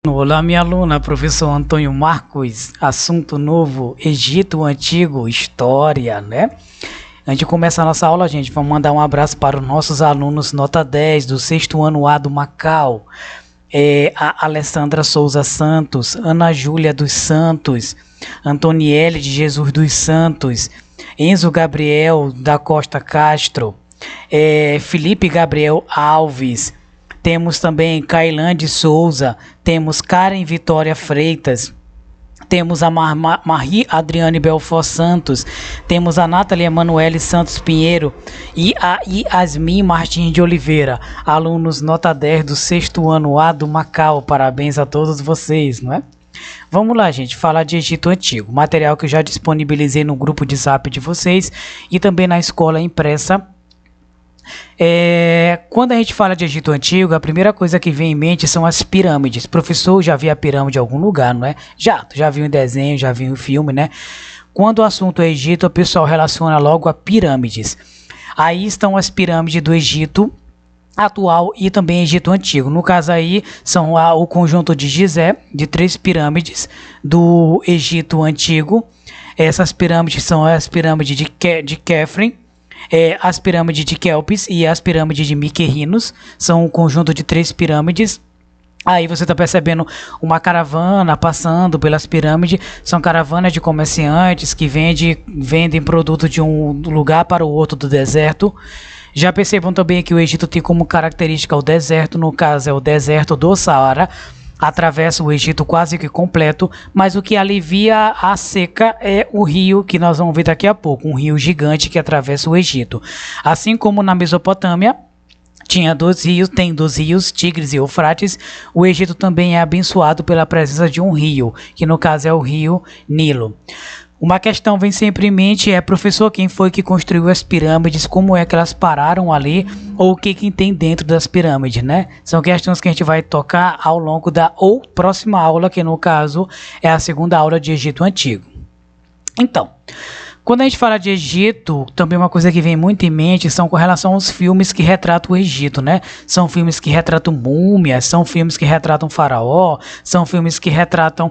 Olá, minha aluna, professor Antônio Marcos, assunto novo, Egito Antigo, História, né? Antes de começar a nossa aula, gente, vamos mandar um abraço para os nossos alunos nota 10 do 6º ano A do Macau, a Alessandra Souza Santos, Ana Júlia dos Santos, Antoniele de Jesus dos Santos, Enzo Gabriel da Costa Castro, Felipe Gabriel Alves. Temos também Cailande Souza, temos Karen Vitória Freitas, temos a Marie Adriane Belfort Santos, temos a Nathalie Emanuele Santos Pinheiro e a Yasmin Martins de Oliveira, alunos nota 10 do 6º ano A do Macau. Parabéns a todos vocês, não é? Vamos lá, gente, falar de Egito Antigo, material que eu já disponibilizei no grupo de Zap de vocês e também na escola impressa. Quando a gente fala de Egito Antigo, a primeira coisa que vem em mente são as pirâmides. Professor, já vi a pirâmide em algum lugar, não é? Já viu em desenho, já viu em filme, né? Quando o assunto é Egito, o pessoal relaciona logo a pirâmides. Aí estão as pirâmides do Egito atual e também Egito Antigo. No caso aí, são o conjunto de Gizé, de 3 pirâmides do Egito Antigo. Essas pirâmides são as pirâmides de Khafre, as pirâmides de Kelpis e as pirâmides de Mykerrinos. São um conjunto de 3 pirâmides. Aí você está percebendo uma caravana passando pelas pirâmides. São caravanas de comerciantes que vendem produtos de um lugar para o outro do deserto. Já percebam também que o Egito tem como característica o deserto, no caso é o deserto do Saara. Atravessa o Egito quase que completo, mas o que alivia a seca é o rio, que nós vamos ver daqui a pouco, um rio gigante que atravessa o Egito. Assim como na Mesopotâmia, tem 2 rios, Tigres e Eufrates, o Egito também é abençoado pela presença de um rio, que no caso é o rio Nilo. Uma questão vem sempre em mente professor, quem foi que construiu as pirâmides, como é que elas pararam ali, ou o que tem dentro das pirâmides, né? São questões que a gente vai tocar ao longo da próxima aula, que no caso é a 2ª aula de Egito Antigo. Então, quando a gente fala de Egito, também uma coisa que vem muito em mente são com relação aos filmes que retratam o Egito, né? São filmes que retratam múmias, são filmes que retratam faraó, são filmes que retratam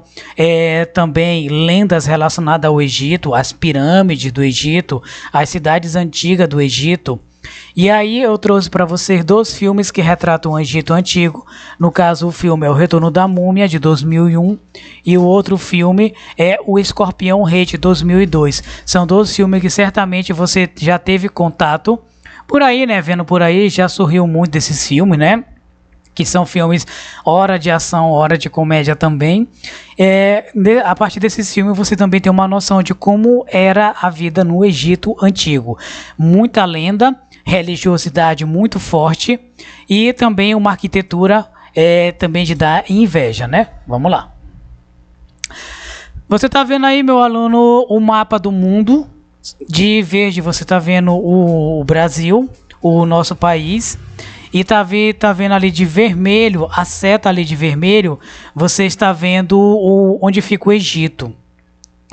também lendas relacionadas ao Egito, as pirâmides do Egito, as cidades antigas do Egito. E aí eu trouxe para vocês 2 filmes que retratam o Egito Antigo. No caso, o filme é O Retorno da Múmia, de 2001, e o outro filme é O Escorpião Rei, de 2002. São 2 filmes que certamente você já teve contato por aí, né? Vendo por aí, já sorriu muito desses filmes, né? Que são filmes hora de ação, hora de comédia também. A partir desses filmes você também tem uma noção de como era a vida no Egito Antigo. Muita lenda, religiosidade muito forte e também uma arquitetura também de dar inveja, né? Vamos lá. Você está vendo aí, meu aluno, o mapa do mundo. De verde você está vendo o Brasil, o nosso país. E tá vendo ali de vermelho, a seta ali de vermelho, você está vendo onde fica o Egito.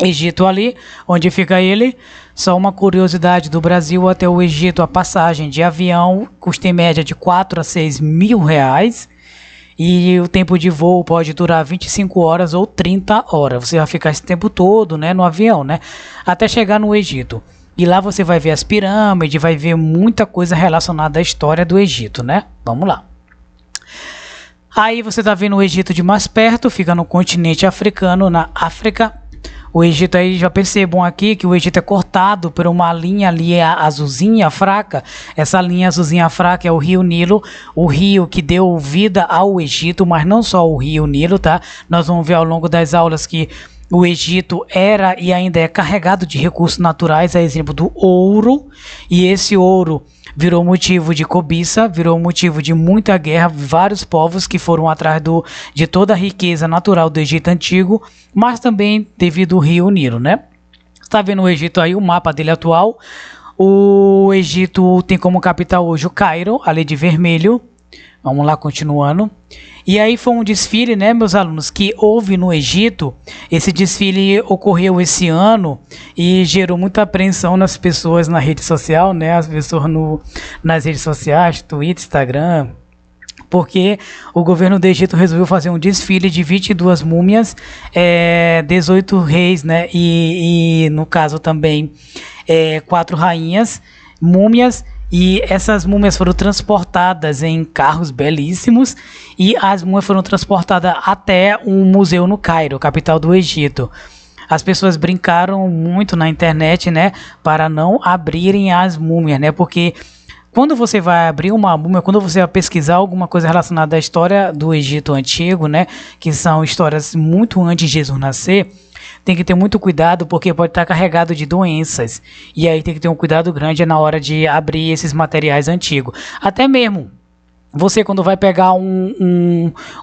Egito ali, onde fica ele. Só uma curiosidade, do Brasil até o Egito, a passagem de avião custa em média de 4 a 6 mil reais. E o tempo de voo pode durar 25 horas ou 30 horas. Você vai ficar esse tempo todo, né, no avião, né, até chegar no Egito. E lá você vai ver as pirâmides, vai ver muita coisa relacionada à história do Egito, né? Vamos lá. Aí você tá vendo o Egito de mais perto, fica no continente africano, na África. O Egito aí, já percebam aqui que o Egito é cortado por uma linha ali azulzinha fraca. Essa linha azulzinha fraca é o rio Nilo, o rio que deu vida ao Egito, mas não só o rio Nilo, tá? Nós vamos ver ao longo das aulas que o Egito era e ainda é carregado de recursos naturais, a exemplo do ouro, e esse ouro virou motivo de cobiça, virou motivo de muita guerra, vários povos que foram atrás de toda a riqueza natural do Egito Antigo, mas também devido ao rio Nilo, né? Está vendo o Egito aí, o mapa dele atual. O Egito tem como capital hoje o Cairo, ali de vermelho. Vamos lá, continuando. E aí foi um desfile, né, meus alunos, que houve no Egito. Esse desfile ocorreu esse ano e gerou muita apreensão nas pessoas na rede social, né, as pessoas nas redes sociais, Twitter, Instagram, porque o governo do Egito resolveu fazer um desfile de 22 múmias, 18 reis, né, e no caso também 4 rainhas, múmias, e essas múmias foram transportadas em carros belíssimos, e as múmias foram transportadas até um museu no Cairo, capital do Egito. As pessoas brincaram muito na internet, né, para não abrirem as múmias, né, porque quando você vai abrir uma múmia, quando você vai pesquisar alguma coisa relacionada à história do Egito Antigo, né, que são histórias muito antes de Jesus nascer, tem que ter muito cuidado porque pode estar carregado de doenças. E aí tem que ter um cuidado grande na hora de abrir esses materiais antigos. Até mesmo você, quando vai pegar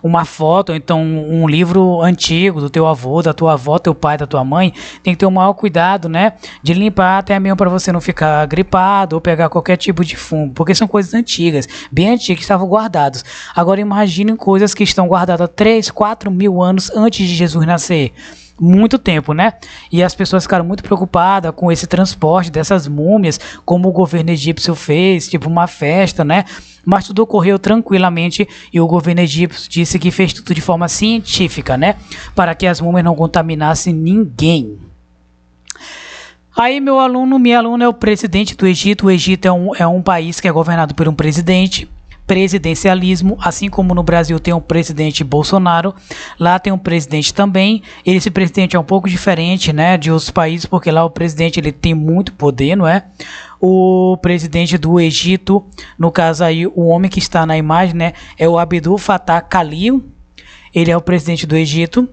uma foto, ou então um livro antigo do teu avô, da tua avó, teu pai, da tua mãe, tem que ter o maior cuidado, né, de limpar, até mesmo para você não ficar gripado ou pegar qualquer tipo de fungo, porque são coisas antigas, bem antigas, que estavam guardadas. Agora imaginem coisas que estão guardadas há 3, 4 mil anos antes de Jesus nascer. Muito tempo, né? E as pessoas ficaram muito preocupadas com esse transporte dessas múmias, como o governo egípcio fez, tipo uma festa, né? Mas tudo ocorreu tranquilamente e o governo egípcio disse que fez tudo de forma científica, né? Para que as múmias não contaminassem ninguém. Aí minha aluna é o presidente do Egito. O Egito é um país que é governado por um presidente. Presidencialismo, assim como no Brasil tem um presidente Bolsonaro, lá tem um presidente também. Esse presidente é um pouco diferente, né, de outros países, porque lá o presidente ele tem muito poder, não é? O presidente do Egito, no caso aí o homem que está na imagem, né, é o Abdul Fattah Khalil. Ele é o presidente do Egito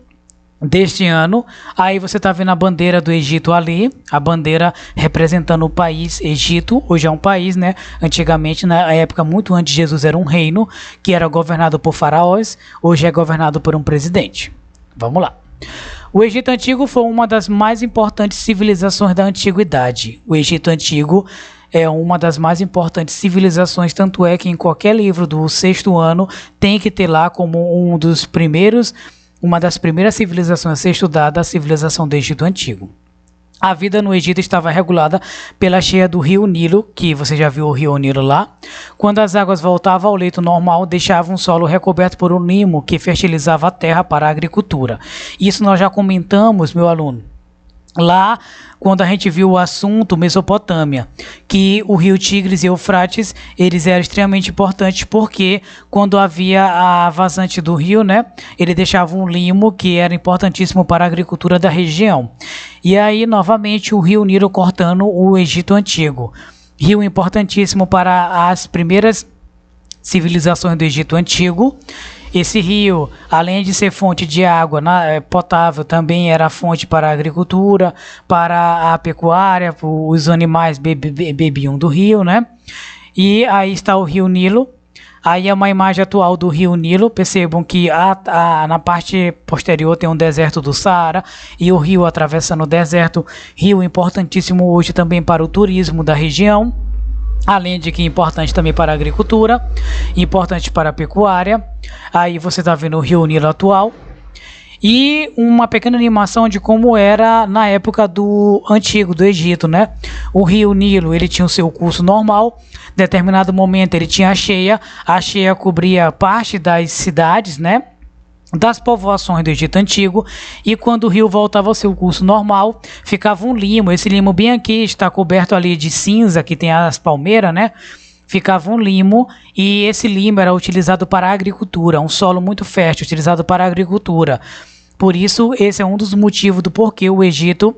deste ano. Aí você está vendo a bandeira do Egito ali, a bandeira representando o país Egito. Hoje é um país, né? Antigamente, na época muito antes de Jesus, era um reino que era governado por faraós. Hoje é governado por um presidente. Vamos lá. O Egito Antigo foi uma das mais importantes civilizações da antiguidade. O Egito Antigo é uma das mais importantes civilizações, tanto é que em qualquer livro do 6º ano tem que ter lá como uma das primeiras civilizações a ser estudada, a civilização do Egito Antigo. A vida no Egito estava regulada pela cheia do rio Nilo, que você já viu o rio Nilo lá. Quando as águas voltavam ao leito normal, deixavam o solo recoberto por um limo que fertilizava a terra para a agricultura. Isso nós já comentamos, meu aluno, lá quando a gente viu o assunto Mesopotâmia, que o rio Tigres e Eufrates, eles eram extremamente importantes porque quando havia a vazante do rio, né, ele deixava um limo que era importantíssimo para a agricultura da região. E aí, novamente, o rio Nilo cortando o Egito Antigo. Rio importantíssimo para as primeiras civilizações do Egito Antigo. Esse rio, além de ser fonte de água potável, também era fonte para a agricultura, para a pecuária, os animais bebiam do rio, né? E aí está o rio Nilo. Aí é uma imagem atual do rio Nilo. Percebam que na parte posterior tem um deserto do Saara e o rio atravessando o deserto. Rio importantíssimo hoje também para o turismo da região. Além de que é importante também para a agricultura, importante para a pecuária. Aí você está vendo o rio Nilo atual. E uma pequena animação de como era na época do antigo, do Egito, né? O rio Nilo, ele tinha o seu curso normal. Em determinado momento ele tinha a cheia cobria parte das cidades, né, das povoações do Egito Antigo, e quando o rio voltava ao seu curso normal, ficava um limo. Esse limo bem aqui está coberto ali de cinza, que tem as palmeiras, né? Ficava um limo, e esse limo era utilizado para a agricultura, um solo muito fértil, utilizado para a agricultura. Por isso, esse é um dos motivos do porquê o Egito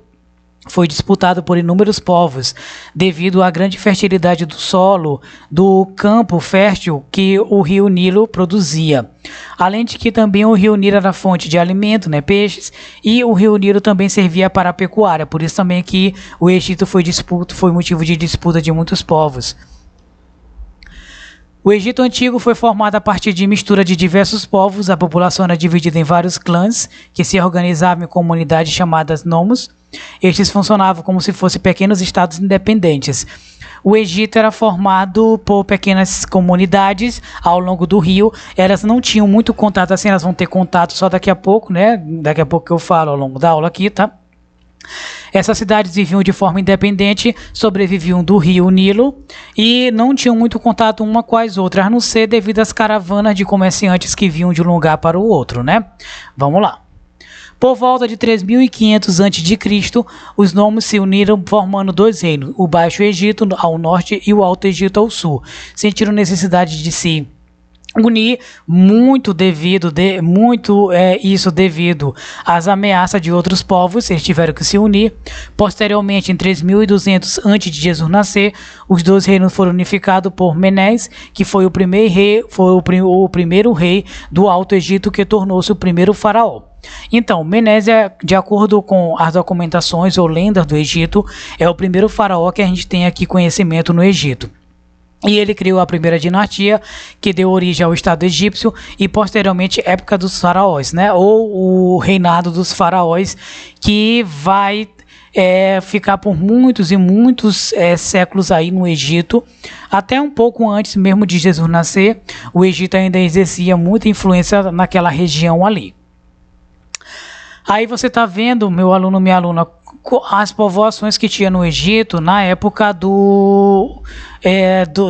foi disputado por inúmeros povos, devido à grande fertilidade do solo, do campo fértil que o rio Nilo produzia. Além de que também o rio Nilo era fonte de alimento, né, peixes, e o rio Nilo também servia para a pecuária. Por isso também que o Egito foi motivo de disputa de muitos povos. O Egito Antigo foi formado a partir de mistura de diversos povos. A população era dividida em vários clãs, que se organizavam em comunidades chamadas nomos. Estes funcionavam como se fossem pequenos estados independentes. O Egito era formado por pequenas comunidades ao longo do rio. Elas não tinham muito contato assim, elas vão ter contato só daqui a pouco, né? Daqui a pouco que eu falo ao longo da aula aqui, tá? Essas cidades viviam de forma independente, sobreviviam do rio Nilo e não tinham muito contato uma com as outras, a não ser devido às caravanas de comerciantes que vinham de um lugar para o outro, né? Vamos lá. Por volta de 3500 a.C., os nomes se uniram formando dois reinos, o Baixo Egito ao norte e o Alto Egito ao sul. Sentiram necessidade de se unir isso devido às ameaças de outros povos. Eles tiveram que se unir. Posteriormente, em 3200 antes de Jesus nascer, os dois reinos foram unificados por Menes, que foi o primeiro rei do Alto Egito, que tornou-se o primeiro faraó. Então, Menes, de acordo com as documentações ou lendas do Egito, é o primeiro faraó que a gente tem aqui conhecimento no Egito. E ele criou a primeira dinastia, que deu origem ao Estado egípcio e posteriormente época dos faraós, né? Ou o reinado dos faraós, que vai ficar por muitos e muitos séculos aí no Egito. Até um pouco antes mesmo de Jesus nascer, o Egito ainda exercia muita influência naquela região ali. Aí você está vendo, meu aluno, minha aluna, as povoações que tinha no Egito na época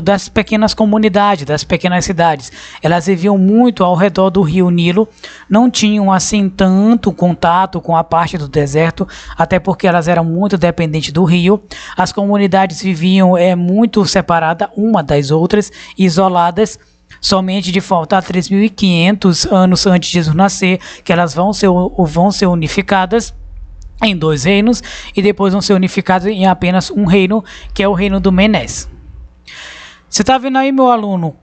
das pequenas comunidades, das pequenas cidades. Elas viviam muito ao redor do rio Nilo, não tinham assim tanto contato com a parte do deserto, até porque elas eram muito dependentes do rio. As comunidades viviam muito separadas uma das outras, isoladas. Somente de faltar 3.500 anos antes de Jesus nascer, que elas vão ser unificadas em dois reinos e depois vão ser unificadas em apenas um reino, que é o reino do Menes. Você está vendo aí, meu aluno,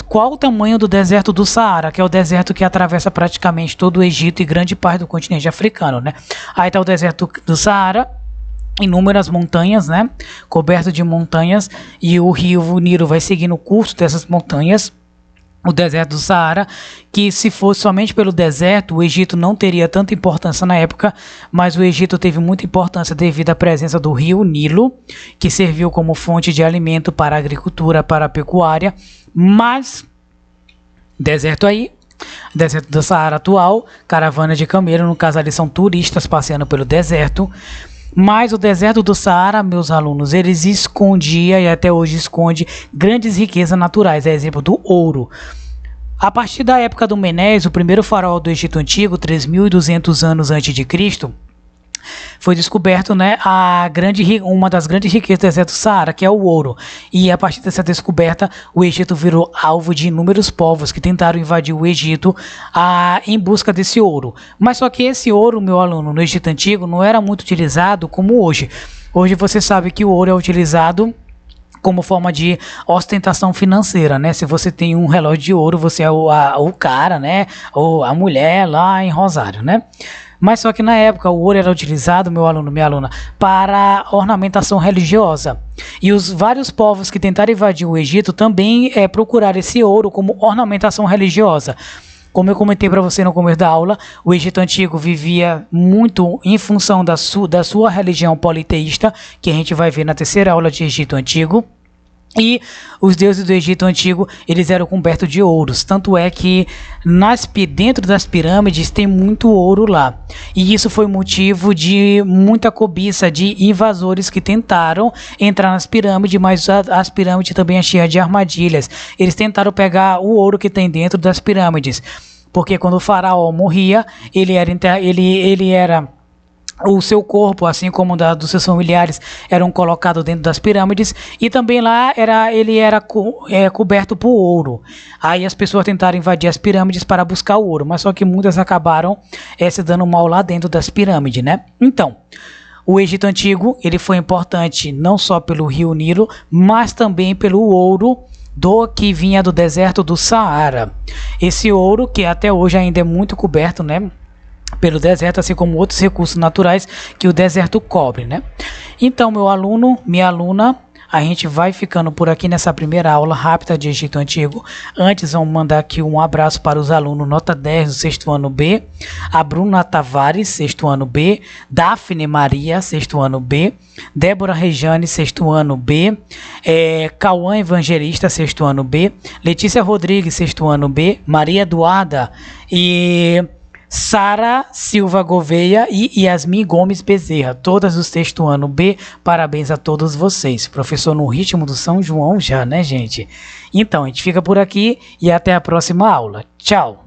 qual o tamanho do deserto do Saara, que é o deserto que atravessa praticamente todo o Egito e grande parte do continente africano, né? Aí está o deserto do Saara, inúmeras montanhas, né, coberto de montanhas, e o rio Nilo vai seguindo o curso dessas montanhas. O deserto do Saara, que se fosse somente pelo deserto, o Egito não teria tanta importância na época, mas o Egito teve muita importância devido à presença do rio Nilo, que serviu como fonte de alimento para a agricultura, para a pecuária. Mas deserto do Saara atual, caravana de camelo, no caso ali são turistas passeando pelo deserto. Mas o deserto do Saara, meus alunos, eles escondia e até hoje esconde grandes riquezas naturais, é exemplo do ouro. A partir da época do Menes, o primeiro faraó do Egito Antigo, 3.200 anos antes de Cristo, foi descoberto, né, uma das grandes riquezas do deserto do Saara, que é o ouro. E a partir dessa descoberta, o Egito virou alvo de inúmeros povos que tentaram invadir o Egito em busca desse ouro. Mas só que esse ouro, meu aluno, no Egito Antigo não era muito utilizado como hoje. Hoje você sabe que o ouro é utilizado como forma de ostentação financeira, né? Se você tem um relógio de ouro, você é o cara, né? Ou a mulher lá em Rosário, né? Mas só que na época o ouro era utilizado, meu aluno, minha aluna, para ornamentação religiosa. E os vários povos que tentaram invadir o Egito também procuraram esse ouro como ornamentação religiosa. Como eu comentei para você no começo da aula, o Egito Antigo vivia muito em função da sua religião politeísta, que a gente vai ver na terceira aula de Egito Antigo. E os deuses do Egito Antigo, eles eram cobertos de ouros. Tanto é que dentro das pirâmides tem muito ouro lá. E isso foi motivo de muita cobiça de invasores que tentaram entrar nas pirâmides, mas as pirâmides também cheias de armadilhas. Eles tentaram pegar o ouro que tem dentro das pirâmides. Porque quando o faraó morria, o seu corpo, assim como dos seus familiares, eram colocados dentro das pirâmides, e também lá ele era coberto por ouro. Aí as pessoas tentaram invadir as pirâmides para buscar o ouro, mas só que muitas acabaram se dando mal lá dentro das pirâmides, né? Então, o Egito Antigo, ele foi importante não só pelo rio Nilo, mas também pelo ouro que vinha do deserto do Saara. Esse ouro, que até hoje ainda é muito coberto, né, pelo deserto, assim como outros recursos naturais que o deserto cobre, né? Então, meu aluno, minha aluna, a gente vai ficando por aqui nessa primeira aula rápida de Egito Antigo. Antes, vamos mandar aqui um abraço para os alunos nota 10 do sexto ano B, a Bruna Tavares, sexto ano B, Daphne Maria, sexto ano B, Débora Rejane, sexto ano B, Cauã Evangelista, sexto ano B, Letícia Rodrigues, sexto ano B, Maria Eduarda e Sara Silva Gouveia e Yasmin Gomes Bezerra, todas do sexto ano B. Parabéns a todos vocês. Professor no ritmo do São João já, né, gente? Então, a gente fica por aqui e até a próxima aula. Tchau!